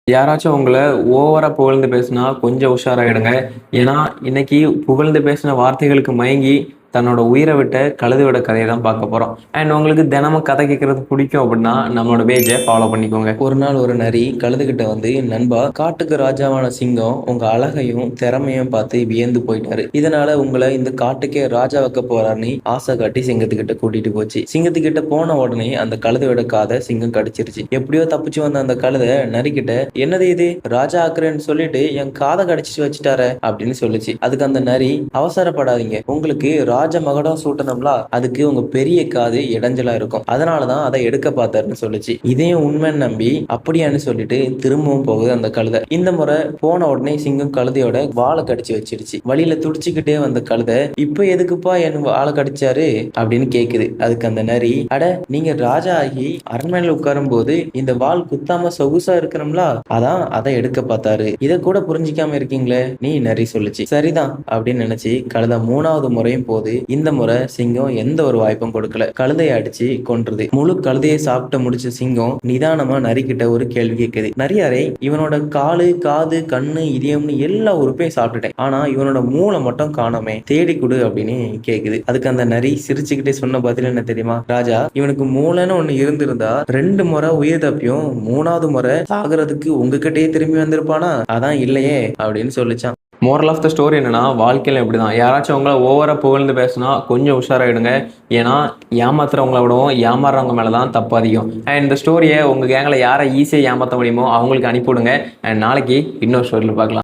யாராச்சும் உங்கள ஓவரா புகழ்ந்து பேசினா கொஞ்சம் உஷாராயிடுங்க. ஏன்னா, இன்னைக்கு புகழ்ந்து பேசின வார்த்தைகளுக்கு மயங்கி, தன்னோட உயிர விட்ட கழுதையோட கதைய தான் பார்க்க போறோம். அண்ட் உங்களுக்கு தினமும் கதை கேட்கறது பிடிக்கும் அப்படின்னா, நம்மளோட பேஜ ஃபாலோ பண்ணிக்கோங்க. ஒரு நாள் ஒரு நரி கழுதுகிட்ட வந்து, "நண்பா, காட்டுக்கு ராஜாவான சிங்கம் உங்க அழகையும் திறமையும் பார்த்து வியந்து போயிட்டாரு. இதனால உங்களை இந்த காட்டுக்கே ராஜாவாக்க போறாருன்னு ஆசை காட்டி சிங்கத்துக்கிட்ட கூட்டிட்டு போச்சு." சிங்கத்துக்கிட்ட போன உடனே அந்த கழுதையோட காதை சிங்கம் கடிச்சிருச்சு. எப்படியோ தப்பிச்சு வந்த அந்த கழுதை நரிக்கிட்ட, "என்னது இது, ராஜா ஆக்குறேன்னு சொல்லிட்டு என் காதை கடிச்சிட்டு வச்சுட்டாரே" அப்படின்னு சொல்லுச்சு. அதுக்கு அந்த நரி, "அவசரப்படாதீங்க, உங்களுக்கு ராஜ மகுடம் சூட்டணும்ல, அதுக்கு உங்க பெரிய காது இடைஞ்சலா இருக்கும், அதனாலதான் அதை எடுக்க பார்த்தாருன்னு சொல்லுச்சு. இதையும் உண்மைன்னு நம்பி அப்படியான்னு சொல்லிட்டு திரும்பவும் போகுது அந்த கழுதை. இந்த முறை போன உடனே சிங்கம் கழுதையோட வாழை கடிச்சு வச்சிருச்சு. வழியில துடிச்சுக்கிட்டே வந்த கழுதை, "இப்ப எதுக்குப்பா என் வாழை கடிச்சாரு?" அப்படின்னு கேக்குது. அதுக்கு அந்த நரி, "அட, நீங்க ராஜா ஆகி அரண்மனையில உட்காரும் போது இந்த வாள் குத்தாம சொகுசா இருக்கணும்ல, அதான் அதை எடுக்க பார்த்தாரு. இதை கூட புரிஞ்சிக்காம இருக்கீங்களே நீ" நரி சொல்லுச்சு. சரிதான் அப்படின்னு நினைச்சு கழுதை 3வது முறையும் போது, இந்த முறை சிங்கம் எந்த ஒரு வாய்ப்பும் கொடுக்கல. கழுதையை அடிச்சு கொன்றுது. முழு கழுதையை சாப்பிட்டு முடிச்ச சிங்கம் நிதானமா நரிக்கிட்ட ஒரு கேள்வி கேட்குது. "நரியாரே, இவனோட காலு, காது, கண்ணு, இதயம்னு எல்லா உறுப்பையும் சாப்பிட்டுட்டேன், ஆனா இவனோட மூளை மட்டும் காணோமே, தேடி கொடு" அப்படின்னு கேக்குது. அதுக்கு அந்த நரி சிரிச்சுக்கிட்டே சொன்ன பதில் என்ன தெரியுமா? "ராஜா, இவனுக்கு மூளைன்னு ஒண்ணு இருந்திருந்தா 2 முறை உயிர் தப்பியும் 3வது முறை சாகுறதுக்கு உங்ககிட்டயே திரும்பி வந்திருப்பானா? அதான் இல்லையே" அப்படின்னு சொல்லிச்சான். மோரல் ஆஃப் த ஸ்டோரி என்னன்னா, வாழ்க்கையில இப்படிதான். யாராச்சும் உங்களை ஓவரா புகழ்ந்து பேசினா கொஞ்சம் உஷாராயிடுங்க. ஏன்னா, ஏமாத்துறவங்கள விடவும் ஏமாறுறவங்க மேல தான் தப்பு அதிகம். அண்ட் இந்த ஸ்டோரிய உங்க கேங்ல யாரை ஈஸியா ஏமாத்த முடியுமோ அவங்களுக்கு அனுப்பிவிடுங்க. அண்ட் நாளைக்கு இன்னொரு ஸ்டோரியில பார்க்கலாம்.